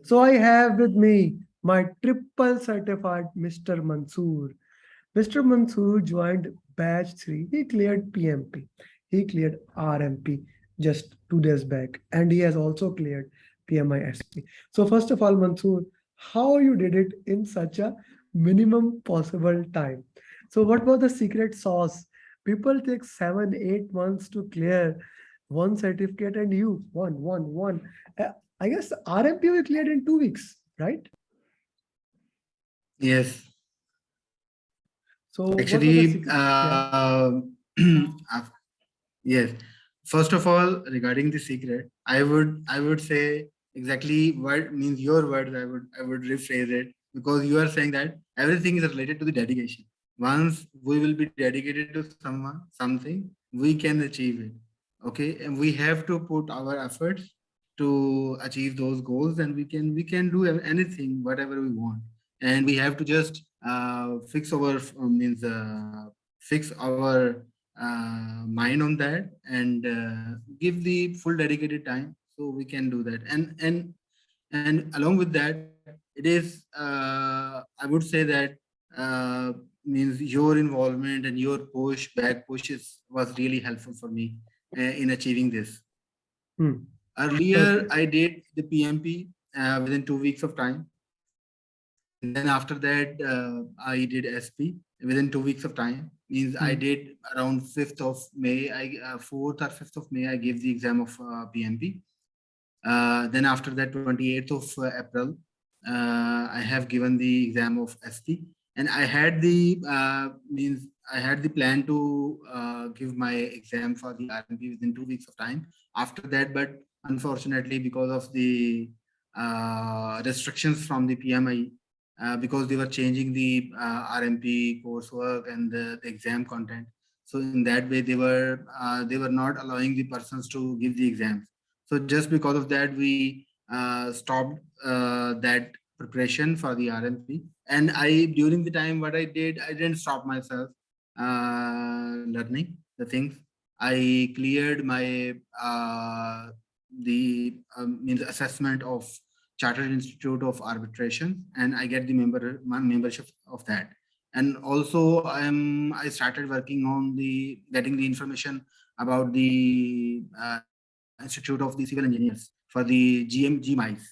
So I have with me my triple certified Mr. Mansoor. Mr. Mansoor joined batch 3. He cleared PMP. He cleared RMP just 2 days back. And he has also cleared PMI SP. So first of all, Mansoor, how you did it in such a minimum possible time? So what was the secret sauce? People take 7, 8 months to clear one certificate and you, one. Uh, I guess RMP we cleared in 2 weeks, right? Yes. So what was the Actually, secret? Yeah. yes. First of all, regarding the secret, I would say exactly what means your words. I would rephrase it because you are saying that everything is related to the dedication. Once we will be dedicated to someone, something, we can achieve it. Okay, and we have to put our efforts to achieve those goals, and we can do anything, whatever we want, and we have to just fix our fix our mind on that and give the full dedicated time so we can do that and along with that it is I would say that uh, means your involvement and your back pushes was really helpful for me in achieving this. Hmm. Earlier Okay. I did the PMP within 2 weeks of time, and then after that I did SP within 2 weeks of time. Means I Hmm. did around 5th of May. I 4th or 5th of May I gave the exam of PMP. Then after that, 28th of April, I have given the exam of SP, and I had the I had the plan to give my exam for the RMP within 2 weeks of time. After that, but unfortunately, because of the restrictions from the PMI, because they were changing the RMP coursework and the exam content, so in that way they were not allowing the persons to give the exams. So just because of that, we stopped that preparation for the RMP. And I, during the time, what I did, I didn't stop myself learning the things. I cleared my the means assessment of Chartered Institute of Arbitration, and I get the membership of that. And also, I started working on the getting the information about the Institute of the Civil Engineers for the GMIs.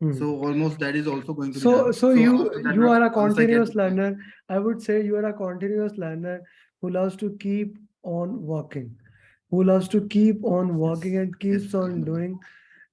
So Hmm. almost that is also going to be So done. so So you after that, you are a once I get continuous learner. I would say you are a continuous learner who loves to keep on working, who loves to keep on yes, working and yes, keeps on Alhamdulillah. doing.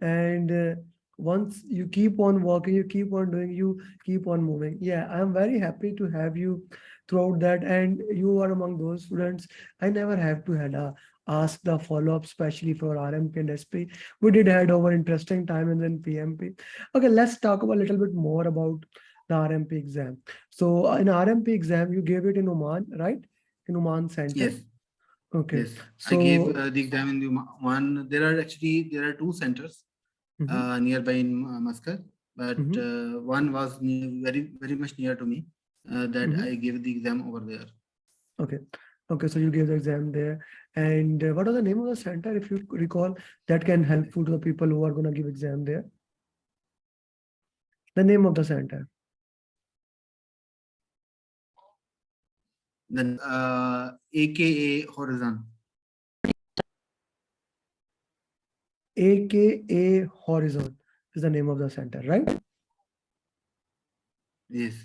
And once you keep on working, you keep on doing, you keep on moving. Yeah, I'm very happy to have you throughout that. And you are among those students. I never have to had a ask the follow-up, especially for RMP and SP. We did had over interesting time and then PMP. Okay, let's talk about a little bit more about the RMP exam. So in RMP exam, you gave it in Oman, right? In Oman Center. Yes, Okay. yes. I gave So the exam in the one. There are two centers mhm, nearby in Muscat, but mhm, one was very much near to me. That I mhm. gave the exam over there. Okay. Okay, so you gave the exam there. And what was the name of the center, if you recall, that can helpful to the people who are going to give exam there? The name of the center. The name is AKA Horizon. AKA Horizon is the name of the center, right? Yes.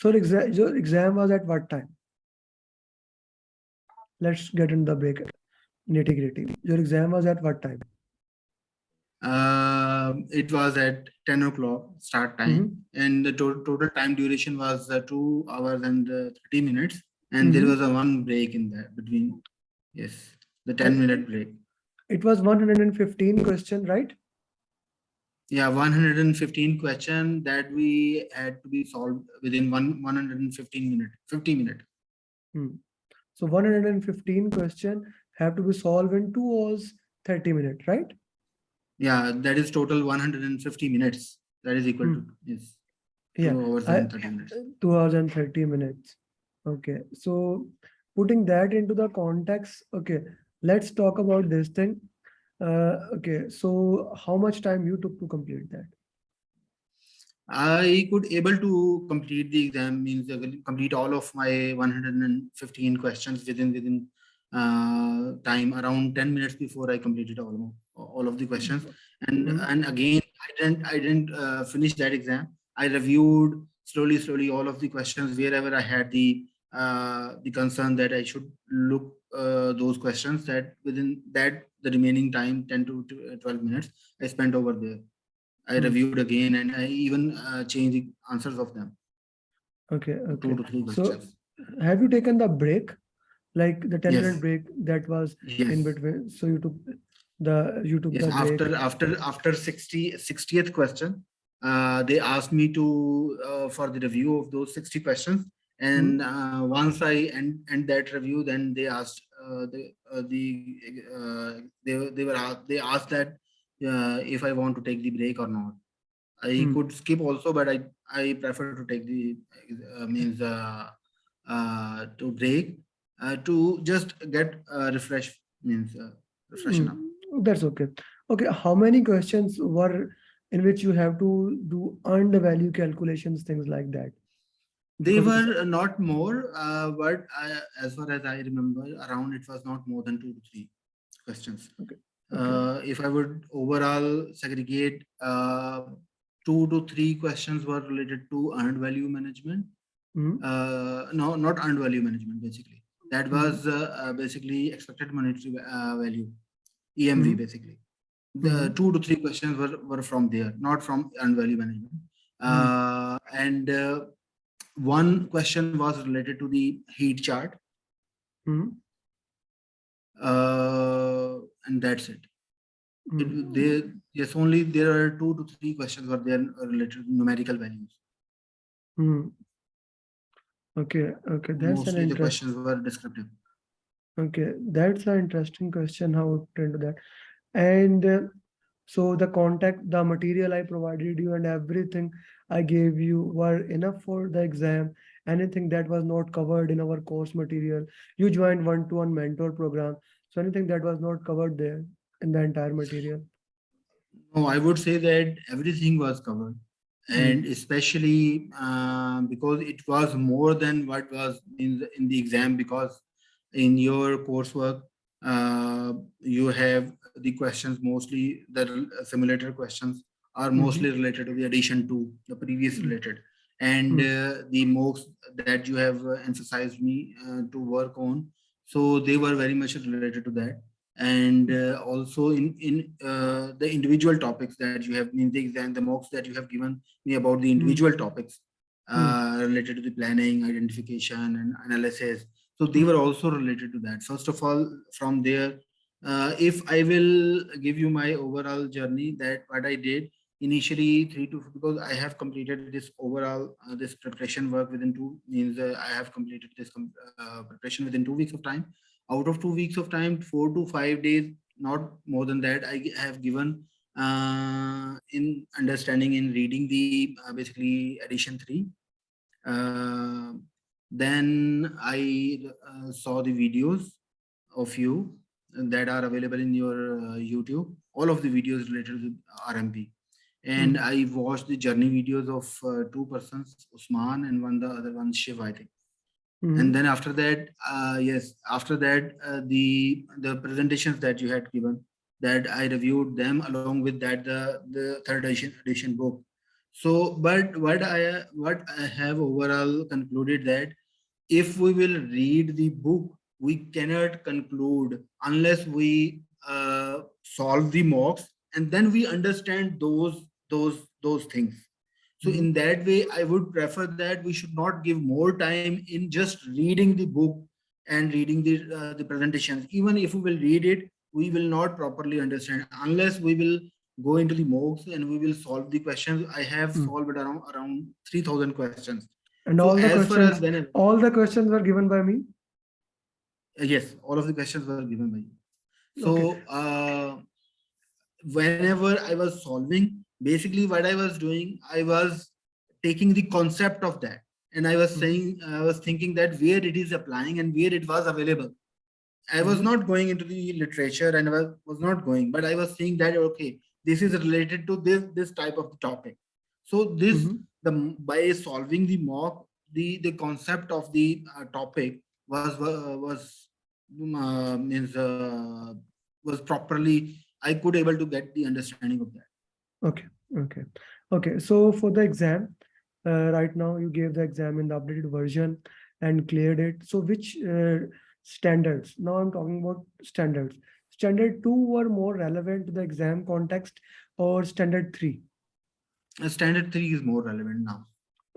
So your exam was at what time? Let's get into the break nitty gritty. Your exam was at what time? It was at 10 o'clock start time, Mm-hmm. and the total time duration was 2 hours and 30 minutes. And there was Mm-hmm. a one break in that between. Yes, the And 10-minute break. it was 115 question, right? Yeah, 115 question that we had to be solved within 115 minute, 50 minute. Hmm. So 115 question have to be solved in 2 hours, 30 minutes, right? Yeah, that is total 150 minutes. That is equal to, Hmm. yes, Yeah, 2 hours I and 30 minutes. 2 hours and 30 minutes. Okay, so putting that into the context, okay, let's talk about this thing. Okay, so how much time you took to complete that? I could able to complete the exam, means complete all of my 115 questions within time around 10 minutes before I completed all of the questions. Hmm. And again, I didn't finish that exam. I reviewed slowly all of the questions wherever I had the concern that I should look those questions, that within that the remaining time 10 to 12 minutes I spent over there. I Hmm. reviewed again, and I even changed the answers of them Okay, to two okay. to three So questions. have you taken the break, like the 10-minute Yes, break that was yes, in between? So you took yes. the break. After 60th question, they asked me to for the review of those 60 questions. Hmm. And once I end that review, then they asked they asked that if I want to take the break or not. I Hmm. could skip also, but I prefer to take the means to break to just get refresh, means Hmm. refreshen up. That's okay. Okay, how many questions were in which you have to do earned value calculations, things like that? They Because it is were not more, but as far as I remember, around it was not more than 2 to 3 questions. okay. Okay. If I would overall segregate, 2 to 3 questions were related to earned value management. Hmm. No, not earned value management, basically. That Hmm. was basically expected monetary value, EMV, Hmm. basically. The Hmm. 2 to 3 questions were from there, not from earned value management. Hmm. And one question was related to the heat chart, Hmm. and that's it. Hmm. Yes, only there are 2 to 3 questions were there related to numerical values. Hmm. Okay. Okay. That's an Mostly the interest. questions were descriptive. Okay, that's an interesting question. How to into that? And so the contact, the material I provided you, and everything I gave you were enough for the exam. Anything that was not covered in our course material, you joined one-to-one mentor program. So anything that was not covered there in the entire material. No, I would say that everything was covered, and Hmm. especially because it was more than what was in the exam. Because in your coursework, you have the questions, mostly the simulator questions are Hmm. mostly related to the addition to the previous Hmm. related, and Hmm. the mocks that you have emphasized me to work on. So they were very much related to that. And also in the individual topics that you have in the exam, the mocks that you have given me about the Hmm. individual topics Hmm. related to the planning, identification, and analysis. So they Hmm. were also related to that. First of all, from there, if I will give you my overall journey, that what I did initially, because I have completed this overall this preparation work within two, means I have completed this preparation within 2 weeks of time. Out of 2 weeks of time, 4 to 5 days, not more than that, I have given in understanding, in reading the basically edition 3. uh, then I saw the videos of you that are available in your YouTube, all of the videos related to RMP. And Hmm. I watched the journey videos of two persons, Usman, and the other one, Shiv, I think. And Hmm. then after that, yes, after that, the presentations that you had given, that I reviewed them, along with that the third edition book. So, but what I have overall concluded, that if we will read the book, we cannot conclude unless we solve the mocks, and then we understand those things. So Hmm. in that way, I would prefer that we should not give more time in just reading the book and reading the presentations. Even if we will read it, we will not properly understand unless we will go into the mocks and we will solve the questions. I have Hmm. solved around 3,000 questions. And So all the as far as questions, whenever, all the questions were given by me. yes, all of the questions were given by you. Okay. So whenever I was solving, basically what I was doing, I was taking the concept of that, and I was Hmm. saying, I was thinking that where it is applying and where it was available. I was not going into the literature and was not going, but I was seeing that okay, this is related to this type of topic. So this Mhm. the by solving the mock, the concept of the topic means was properly, I could able to get the understanding of that. Okay, okay, okay. So for the exam, right now you gave the exam in the updated version and cleared it. So which standards? Now I'm talking about standards. Standard 2 were more relevant to the exam context or standard 3? Standard 3 is more relevant now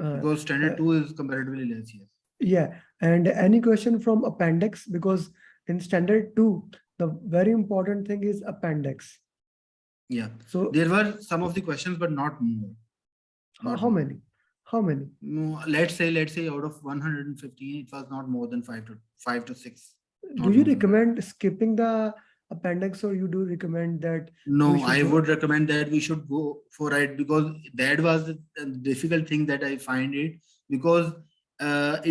Uh, because uh, standard 2 is comparatively less. Yes. yeah, and any question from appendix, because in standard 2, the very important thing is appendix. Yeah. So There were some of the questions, but not more. Not how more. many? How many? No, let's say out of 115, it was not more than 5 to 6, Do not you more than that. recommend skipping the appendix, or you do recommend that we No, should I go? would recommend that we should go for it because that was the difficult thing that I find it, because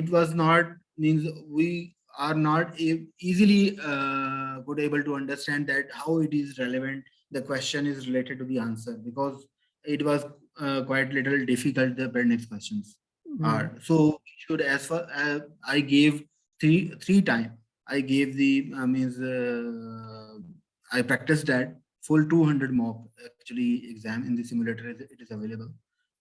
it was not, means we are not easily good able to understand that how it is relevant. The question is related to the answer, because it was quite little difficult. The next questions Hmm. are so we should, as far I gave three time. I gave the means I practiced that full 200 mock actually exam in the simulator. It is available.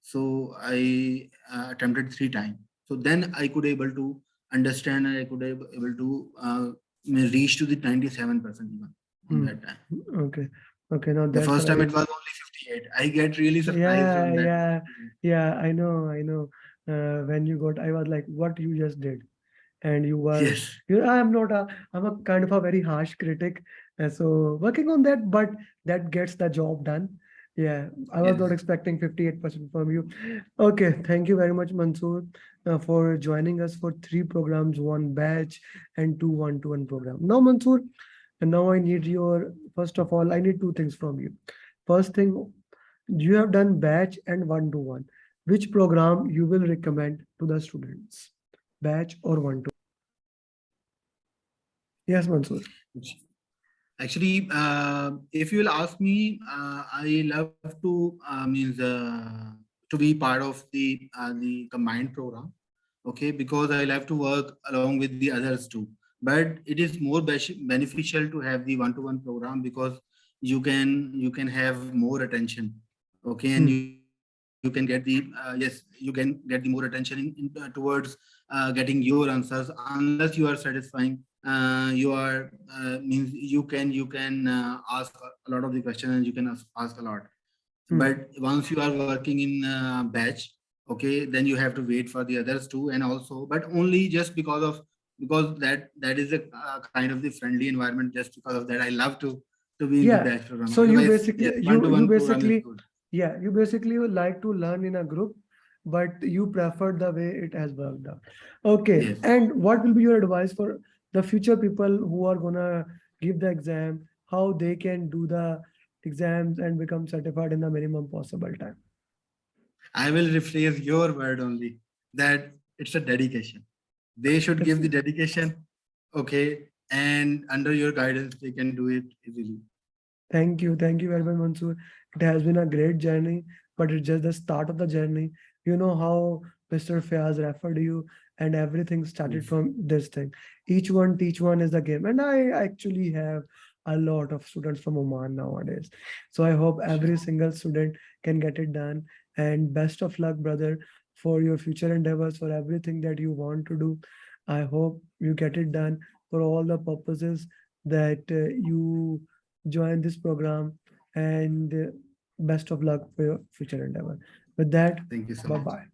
So I attempted 3 times. So then I could able to understand, and I could able to reach to the 97% even on Hmm. that time. Okay. Okay. Now The that's first time right. it was only 58. I get really surprised Yeah, on that. yeah, yeah. I know. I know. When you got, I was like, what you just did. And you were, Yes, I'm a kind of a very harsh critic. So working on that, but that gets the job done. Yeah, I was not yes. expecting 58% from you. Okay, thank you very much, Mansoor, for joining us for 3 programs, one batch, and two one-to-one program. Now, Mansoor, and now I need first of all, I need two things from you. First thing, you have done batch and one-to-one. Which program you will recommend to the students? Batch or one-to-one? Yes, Mansoor. Actually, if you will ask me, I love to means to be part of the combined program. Okay, because I love to work along with the others too. But it is more beneficial to have the one-to-one program, because you can have more attention. Okay, and you can get the yes, you can get the more attention towards getting your answers, unless you are satisfying. You are means you can ask a lot of the question, and you can ask a lot. Hmm. But once you are working in batch, okay, then you have to wait for the others too, and also, but only just because that is a kind of the friendly environment. Just because of that, I love to be in the Yeah. batch program. So you Otherwise, basically yes, one to you one program is basically good. yeah, you basically would like to learn in a group, but you prefer the way it has worked out. Okay. Yes. And what will be your advice for the future people who are gonna give the exam, how they can do the exams and become certified in the minimum possible time? I will rephrase your word only, that it's a dedication. They should It's give the dedication, okay, and under your guidance, they can do it easily. Thank you. Thank you very much, Mansoor. It has been a great journey, but it's just the start of the journey. You know how Mr. Fayaz referred you, and everything started Yes, from this thing. Each one, teach one is the game. And I actually have a lot of students from Oman nowadays. So I hope every sure. single student can get it done. And best of luck, brother, for your future endeavors, for everything that you want to do. I hope you get it done for all the purposes that you join this program, and best of luck for your future endeavor. With that, Thank you so bye much. bye.